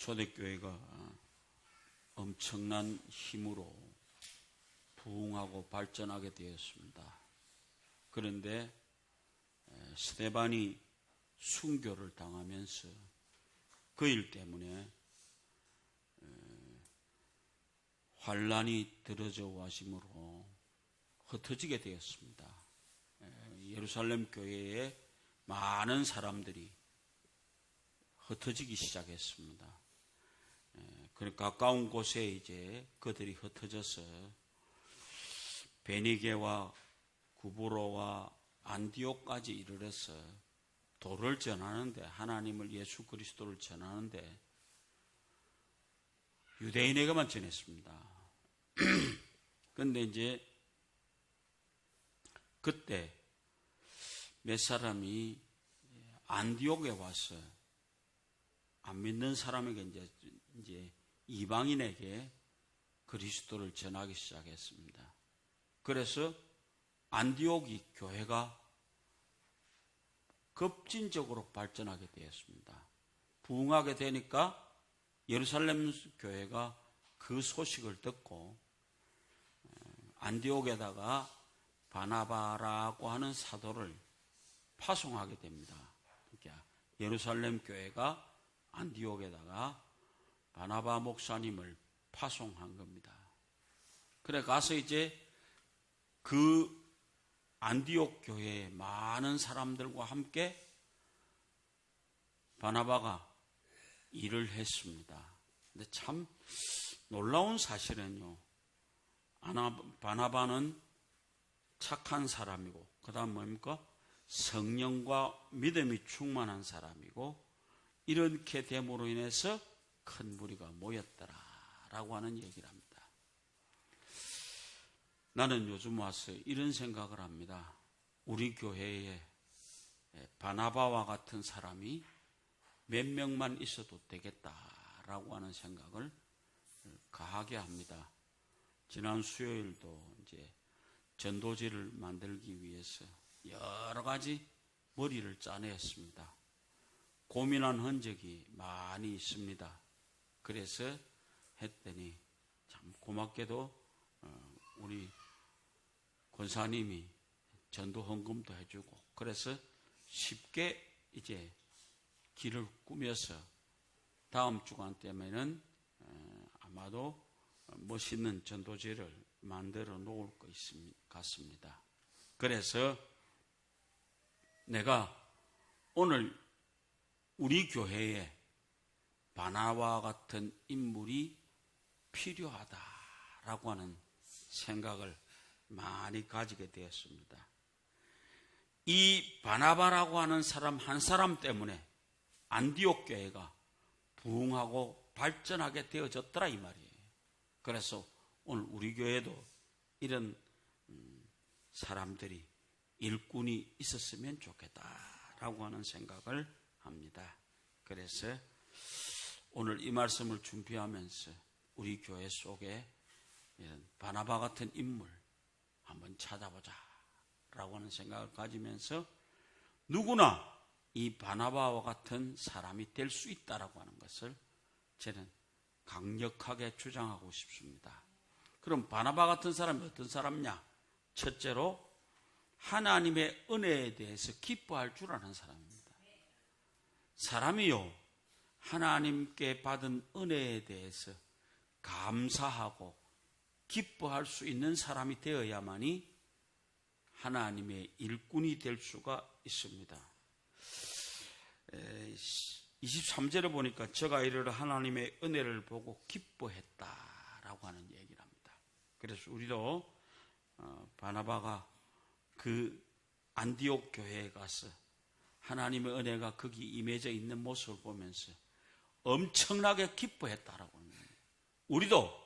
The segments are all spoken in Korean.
초대교회가 엄청난 힘으로 부흥하고 발전하게 되었습니다. 그런데 스데반이 순교를 당하면서 그 일 때문에 환란이 들어져 와심으로 흩어지게 되었습니다. 예루살렘 교회에 많은 사람들이 흩어지기 시작했습니다. 가까운 곳에 이제 그들이 흩어져서 베니게와 구브로와 안디옥까지 이르러서 도를 전하는데, 하나님을, 예수 그리스도를 전하는데 유대인에게만 전했습니다. 그런데 이제 그때 몇 사람이 안디옥에 와서 안 믿는 사람에게 이제 이방인에게 그리스도를 전하기 시작했습니다. 그래서 안디옥이 교회가 급진적으로 발전하게 되었습니다. 부흥하게 되니까 예루살렘 교회가 그 소식을 듣고 안디옥에다가 바나바라고 하는 사도를 파송하게 됩니다. 그러니까 예루살렘 교회가 안디옥에다가 바나바 목사님을 파송한 겁니다. 그래 가서 이제 그 안디옥 교회에 많은 사람들과 함께 바나바가 일을 했습니다. 근데 참 놀라운 사실은요, 바나바는 착한 사람이고, 그 다음 뭡니까? 성령과 믿음이 충만한 사람이고, 이렇게 됨으로 인해서 큰 무리가 모였더라라고 하는 얘기를 합니다. 나는 요즘 와서 이런 생각을 합니다. 우리 교회에 바나바와 같은 사람이 몇 명만 있어도 되겠다라고 하는 생각을 가하게 합니다. 지난 수요일도 이제 전도지를 만들기 위해서 여러 가지 머리를 짜냈습니다. 고민한 흔적이 많이 있습니다. 그래서 했더니 참 고맙게도 우리 권사님이 전도 헌금도 해주고, 그래서 쉽게 이제 길을 꾸며서 다음 주간 때문에는 아마도 멋있는 전도지를 만들어 놓을 것 같습니다. 그래서 내가 오늘 우리 교회에 바나바와 같은 인물이 필요하다라고 하는 생각을 많이 가지게 되었습니다. 이 바나바라고 하는 사람 한 사람 때문에 안디옥 교회가 부흥하고 발전하게 되어졌더라 이 말이에요. 그래서 오늘 우리 교회도 이런 사람들이 일꾼이 있었으면 좋겠다라고 하는 생각을 합니다. 그래서 오늘 이 말씀을 준비하면서 우리 교회 속에 이런 바나바 같은 인물 한번 찾아보자 라고 하는 생각을 가지면서 누구나 이 바나바와 같은 사람이 될 수 있다라고 하는 것을 저는 강력하게 주장하고 싶습니다. 그럼 바나바 같은 사람이 어떤 사람이냐? 첫째로 하나님의 은혜에 대해서 기뻐할 줄 아는 사람입니다. 사람이요, 하나님께 받은 은혜에 대해서 감사하고 기뻐할 수 있는 사람이 되어야만이 하나님의 일꾼이 될 수가 있습니다. 23절에 보니까 저가 이르러 하나님의 은혜를 보고 기뻐했다라고 하는 얘기를 합니다. 그래서 우리도 바나바가 그 안디옥 교회에 가서 하나님의 은혜가 거기 임해져 있는 모습을 보면서 엄청나게 기뻐했다라고 합니다. 우리도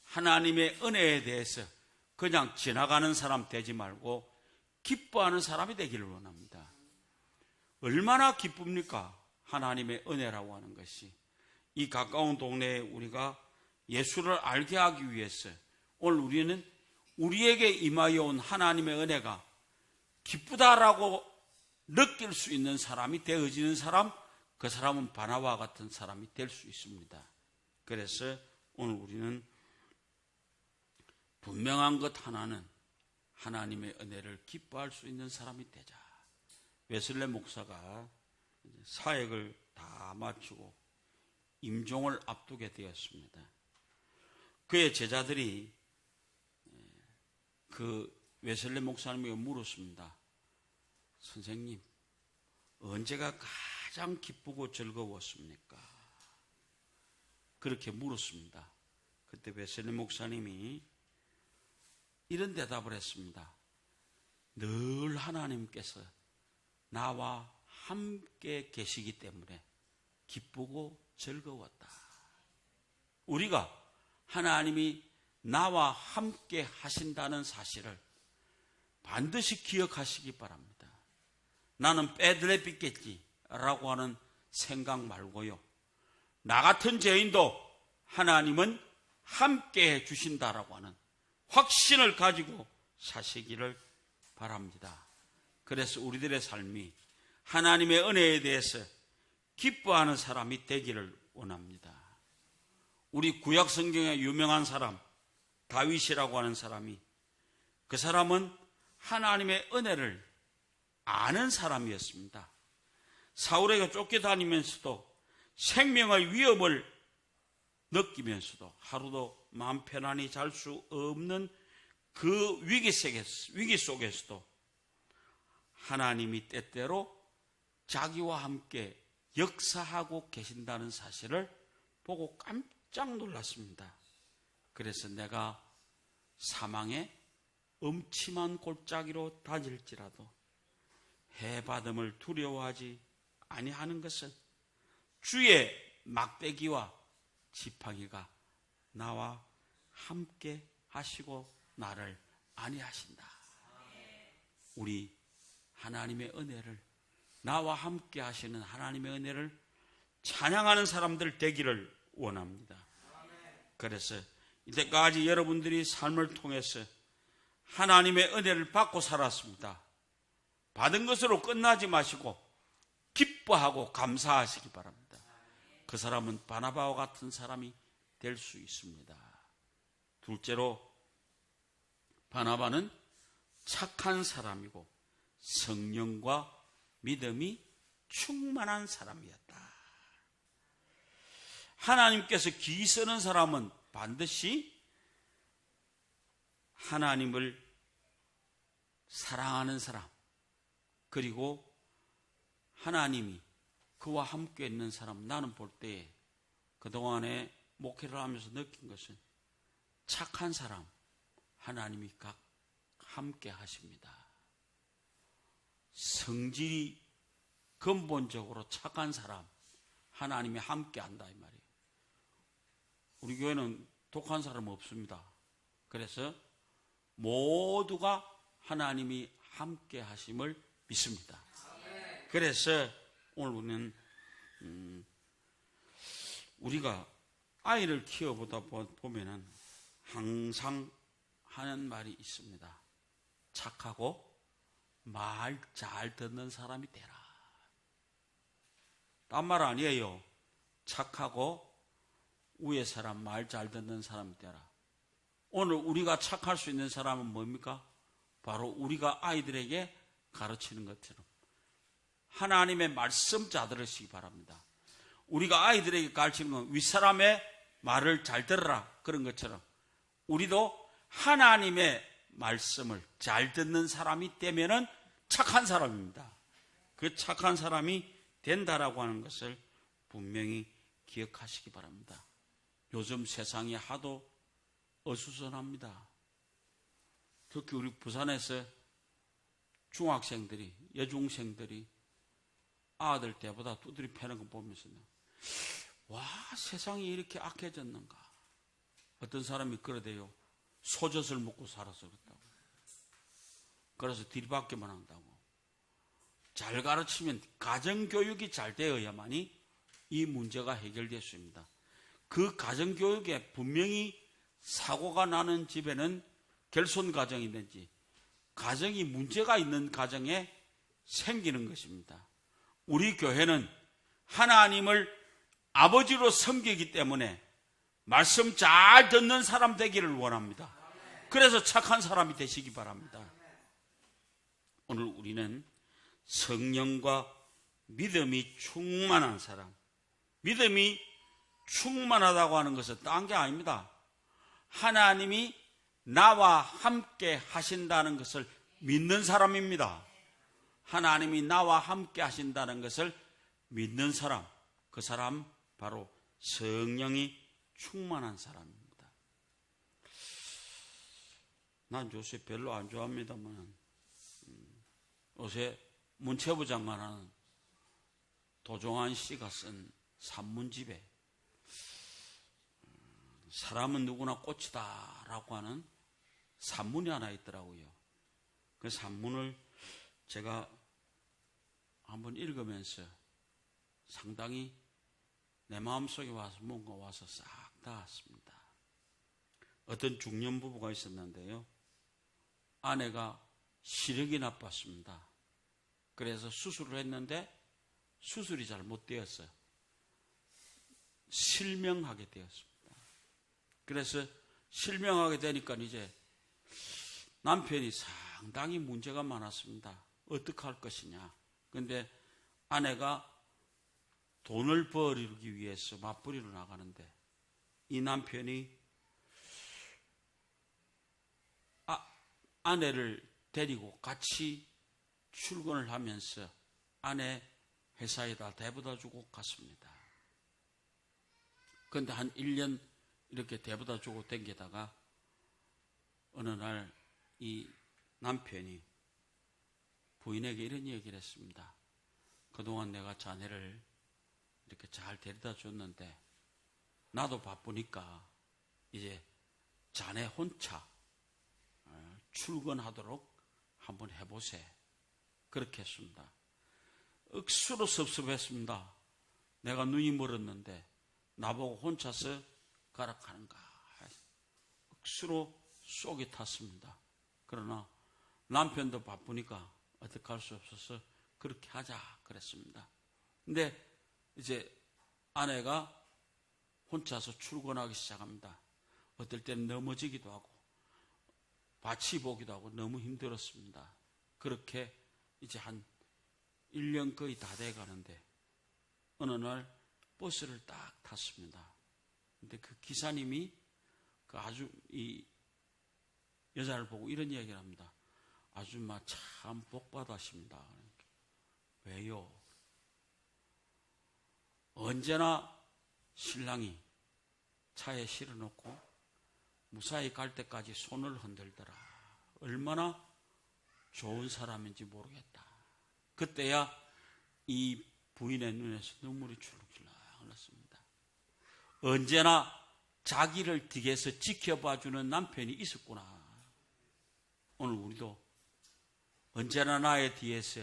하나님의 은혜에 대해서 그냥 지나가는 사람 되지 말고 기뻐하는 사람이 되기를 원합니다. 얼마나 기쁩니까? 하나님의 은혜라고 하는 것이. 이 가까운 동네에 우리가 예수를 알게 하기 위해서 오늘 우리는 우리에게 임하여 온 하나님의 은혜가 기쁘다라고 느낄 수 있는 사람이 되어지는 사람, 그 사람은 바나바와 같은 사람이 될 수 있습니다. 그래서 오늘 우리는 분명한 것 하나는 하나님의 은혜를 기뻐할 수 있는 사람이 되자. 웨슬레 목사가 사역을 다 마치고 임종을 앞두게 되었습니다. 그의 제자들이 그 웨슬레 목사님에게 물었습니다. 선생님, 언제가 가장 기쁘고 즐거웠습니까? 그렇게 물었습니다. 그때 웨슬레 목사님이 이런 대답을 했습니다. 늘 하나님께서 나와 함께 계시기 때문에 기쁘고 즐거웠다. 우리가 하나님이 나와 함께 하신다는 사실을 반드시 기억하시기 바랍니다. 나는 빼들려 빚겠지라고 하는 생각 말고요. 나 같은 죄인도 하나님은 함께 해 주신다라고 하는 확신을 가지고 사시기를 바랍니다. 그래서 우리들의 삶이 하나님의 은혜에 대해서 기뻐하는 사람이 되기를 원합니다. 우리 구약 성경에 유명한 사람 다윗이라고 하는 사람이, 그 사람은 하나님의 은혜를 아는 사람이었습니다. 사울에게 쫓겨다니면서도 생명의 위협을 느끼면서도 하루도 마음 편안히 잘 수 없는 그 위기 속에서도 하나님이 때때로 자기와 함께 역사하고 계신다는 사실을 보고 깜짝 놀랐습니다. 그래서 내가 사망의 음침한 골짜기로 다닐지라도 해받음을 두려워하지 아니하는 것은 주의 막대기와 지팡이가 나와 함께 하시고 나를 안위하신다. 우리 하나님의 은혜를, 나와 함께 하시는 하나님의 은혜를 찬양하는 사람들 되기를 원합니다. 그래서 이때까지 여러분들이 삶을 통해서 하나님의 은혜를 받고 살았습니다. 받은 것으로 끝나지 마시고 기뻐하고 감사하시기 바랍니다. 그 사람은 바나바와 같은 사람이 될 수 있습니다. 둘째로, 바나바는 착한 사람이고 성령과 믿음이 충만한 사람이었다. 하나님께서 기 쓰는 사람은 반드시 하나님을 사랑하는 사람, 그리고 하나님이 그와 함께 있는 사람. 나는 볼 때 그동안에 목회를 하면서 느낀 것은 착한 사람 하나님이 각 함께 하십니다. 성질이 근본적으로 착한 사람 하나님이 함께 한다 이 말이에요. 우리 교회는 독한 사람 없습니다. 그래서 모두가 하나님이 함께 하심을 믿습니다. 그래서 오늘 우리는 우리가 아이를 키워보다 보면은 항상 하는 말이 있습니다. 착하고 말 잘 듣는 사람이 되라. 딴 말 아니에요. 착하고 위에 사람 말 잘 듣는 사람이 되라. 오늘 우리가 착할 수 있는 사람은 뭡니까? 바로 우리가 아이들에게 가르치는 것처럼 하나님의 말씀 잘 들으시기 바랍니다. 우리가 아이들에게 가르치는 건 윗사람의 말을 잘 들으라 그런 것처럼 우리도 하나님의 말씀을 잘 듣는 사람이 되면은 착한 사람입니다. 그 착한 사람이 된다라고 하는 것을 분명히 기억하시기 바랍니다. 요즘 세상이 하도 어수선합니다. 특히 우리 부산에서 중학생들이, 여중생들이 아들 때보다 두드리 패는 거 보면서는 와, 세상이 이렇게 악해졌는가. 어떤 사람이 그러대요. 소젖을 먹고 살아서 그렇다고. 그래서 뒤바뀌만 한다고. 잘 가르치면 가정교육이 잘 되어야만이 이 문제가 해결됐습니다. 그 가정교육에 분명히 사고가 나는 집에는 결손 가정이든지 가정이 문제가 있는 가정에 생기는 것입니다. 우리 교회는 하나님을 아버지로 섬기기 때문에 말씀 잘 듣는 사람 되기를 원합니다. 그래서 착한 사람이 되시기 바랍니다. 오늘 우리는 성령과 믿음이 충만한 사람, 믿음이 충만하다고 하는 것은 딴 게 아닙니다. 하나님이 나와 함께 하신다는 것을 믿는 사람입니다. 하나님이 나와 함께 하신다는 것을 믿는 사람, 그 사람 바로 성령이 충만한 사람입니다. 난 요새 별로 안 좋아합니다만 요새 문체부 장관하는 도종환 씨가 쓴 산문집에 사람은 누구나 꽃이다라고 하는 산문이 하나 있더라고요. 그 산문을 제가 한번 읽으면서 상당히 내 마음속에 와서 뭔가 와서 싹 닿았습니다. 어떤 중년 부부가 있었는데요. 아내가 시력이 나빴습니다. 그래서 수술을 했는데 수술이 잘 못 되었어요. 실명하게 되었습니다. 그래서 실명하게 되니까 이제 남편이 상당히 문제가 많았습니다. 어떻게 할 것이냐. 그런데 아내가 돈을 벌이기 위해서 맞벌이로 나가는데 이 남편이 아내를 데리고 같이 출근을 하면서 아내 회사에다 대보다 주고 갔습니다. 그런데 한 1년 이렇게 대보다 주고 댕기다가 어느 날 이 남편이 부인에게 이런 얘기를 했습니다. 그동안 내가 자네를 이렇게 잘 데려다 줬는데 나도 바쁘니까 이제 자네 혼자 출근하도록 한번 해보세. 그렇게 했습니다. 억수로 섭섭했습니다. 내가 눈이 멀었는데 나보고 혼자서 가라 하는가. 억수로 속이 탔습니다. 그러나 남편도 바쁘니까 어떻게 할 수 없어서 그렇게 하자 그랬습니다. 근데 이제 아내가 혼자서 출근하기 시작합니다. 어떨 때는 넘어지기도 하고 밭이 보기도 하고 너무 힘들었습니다. 그렇게 이제 한 1년 거의 다 돼 가는데 어느 날 버스를 딱 탔습니다. 근데 그 기사님이 그 아주 이 여자를 보고 이런 이야기를 합니다. 아줌마 참 복받아십니다. 왜요? 언제나 신랑이 차에 실어놓고 무사히 갈 때까지 손을 흔들더라. 얼마나 좋은 사람인지 모르겠다. 그때야 이 부인의 눈에서 눈물이 출렁출렁 흘렀습니다. 언제나 자기를 뒤에서 지켜봐주는 남편이 있었구나. 오늘 우리도 언제나 나의 뒤에서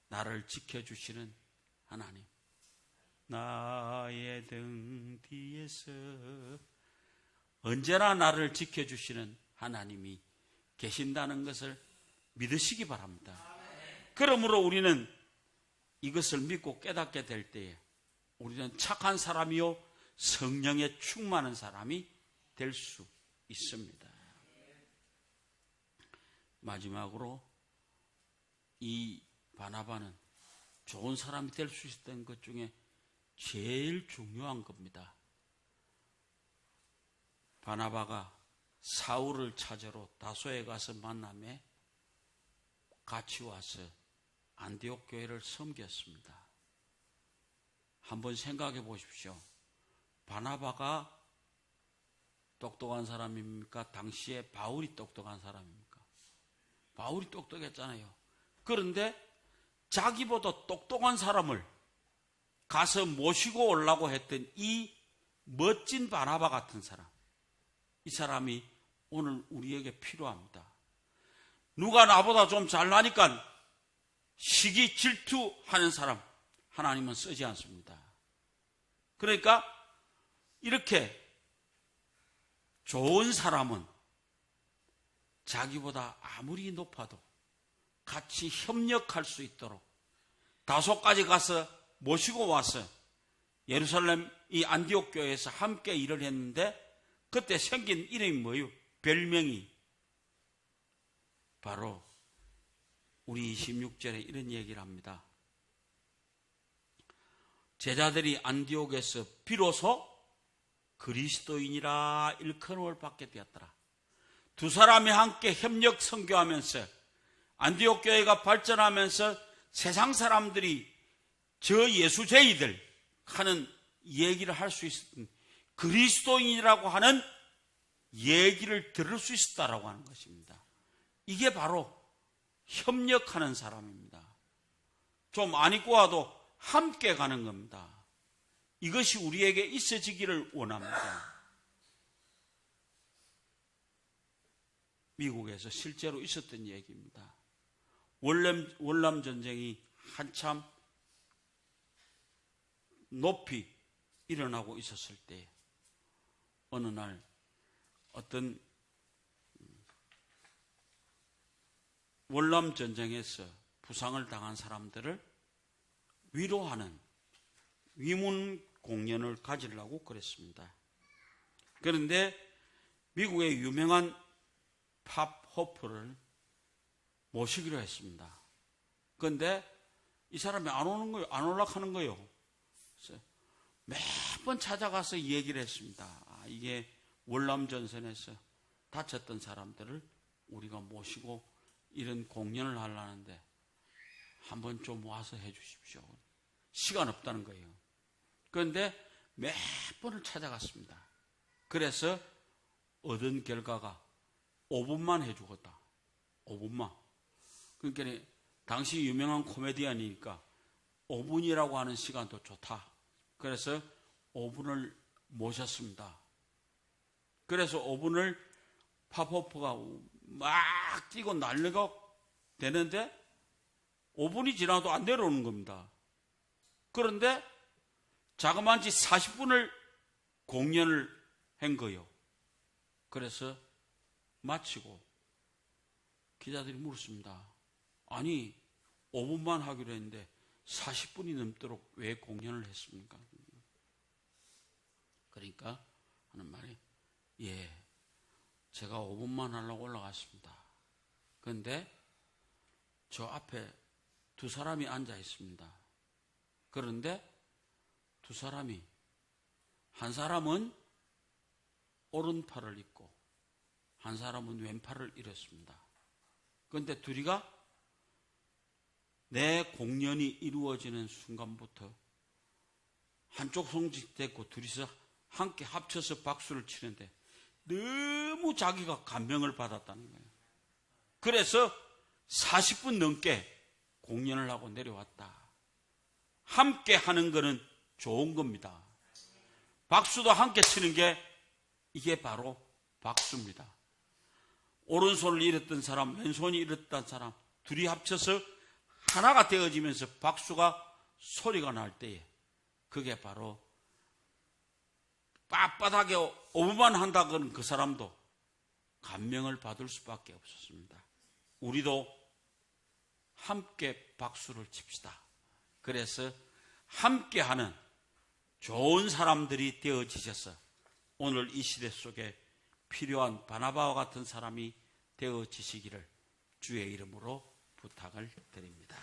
나를 지켜주시는 하나님, 나의 등 뒤에서 언제나 나를 지켜주시는 하나님이 계신다는 것을 믿으시기 바랍니다. 그러므로 우리는 이것을 믿고 깨닫게 될 때에 우리는 착한 사람이요 성령에 충만한 사람이 될 수 있습니다. 마지막으로 이 바나바는 좋은 사람이 될 수 있었던 것 중에 제일 중요한 겁니다. 바나바가 사울을 찾으러 다소에 가서 만남에 같이 와서 안디옥 교회를 섬겼습니다. 한번 생각해 보십시오. 바나바가 똑똑한 사람입니까? 당시에 바울이 똑똑한 사람입니까? 바울이 똑똑했잖아요. 그런데 자기보다 똑똑한 사람을 가서 모시고 오려고 했던 이 멋진 바나바 같은 사람, 이 사람이 오늘 우리에게 필요합니다. 누가 나보다 좀 잘나니까 시기 질투하는 사람 하나님은 쓰지 않습니다. 그러니까 이렇게 좋은 사람은 자기보다 아무리 높아도 같이 협력할 수 있도록 다소까지 가서 모시고 와서 예루살렘 이 안디옥 교회에서 함께 일을 했는데 그때 생긴 이름이 뭐예요? 별명이 바로 우리 26절에 이런 얘기를 합니다. 제자들이 안디옥에서 비로소 그리스도인이라 일컬음을 받게 되었더라. 두 사람이 함께 협력 선교하면서 안디옥 교회가 발전하면서 세상 사람들이 저 예수쟁이들 하는 얘기를 할 수 있었던 그리스도인이라고 하는 얘기를 들을 수 있었다라고 하는 것입니다. 이게 바로 협력하는 사람입니다. 좀 안 입고 와도 함께 가는 겁니다. 이것이 우리에게 있어지기를 원합니다. 미국에서 실제로 있었던 얘기입니다. 월남 전쟁이 한참 높이 일어나고 있었을 때 어느 날 어떤 월남 전쟁에서 부상을 당한 사람들을 위로하는 위문 공연을 가지려고 그랬습니다. 그런데 미국의 유명한 팝 호프를 모시기로 했습니다. 그런데 이 사람이 안 오는 거예요. 안 올라가는 거예요. 그래서 매번 찾아가서 얘기를 했습니다. 이게 월남전선에서 다쳤던 사람들을 우리가 모시고 이런 공연을 하려는데 한번 좀 와서 해 주십시오. 시간 없다는 거예요. 그런데 몇 번을 찾아갔습니다. 그래서 얻은 결과가 5분만 해주겠다. 5분만. 그러니까 당시 유명한 코미디언이니까 5분이라고 하는 시간도 좋다. 그래서 5분을 모셨습니다. 그래서 5분을 팝호프가 막 뛰고 난리가 되는데 5분이 지나도 안 내려오는 겁니다. 그런데 자그마치 40분을 공연을 한 거예요. 그래서 마치고 기자들이 물었습니다. 아니 5분만 하기로 했는데 40분이 넘도록 왜 공연을 했습니까? 그러니까 하는 말이 제가 5분만 하려고 올라갔습니다. 그런데 저 앞에 두 사람이 앉아 있습니다. 그런데 두 사람이 한 사람은 오른팔을 잃고 한 사람은 왼팔을 잃었습니다. 그런데 둘이가 내 공연이 이루어지는 순간부터 한쪽 손짓됐고 둘이서 함께 합쳐서 박수를 치는데 너무 자기가 감명을 받았다는 거예요. 그래서 40분 넘게 공연을 하고 내려왔다. 함께 하는 거는 좋은 겁니다. 박수도 함께 치는 게 이게 바로 박수입니다. 오른손을 잃었던 사람, 왼손이 잃었던 사람 둘이 합쳐서 하나가 되어지면서 박수가 소리가 날 때에 그게 바로 빳빳하게 5분만 한다고는 그 사람도 감명을 받을 수밖에 없었습니다. 우리도 함께 박수를 칩시다. 그래서 함께하는 좋은 사람들이 되어지셔서 오늘 이 시대 속에 필요한 바나바와 같은 사람이 되어지시기를 주의 이름으로 부탁을 드립니다.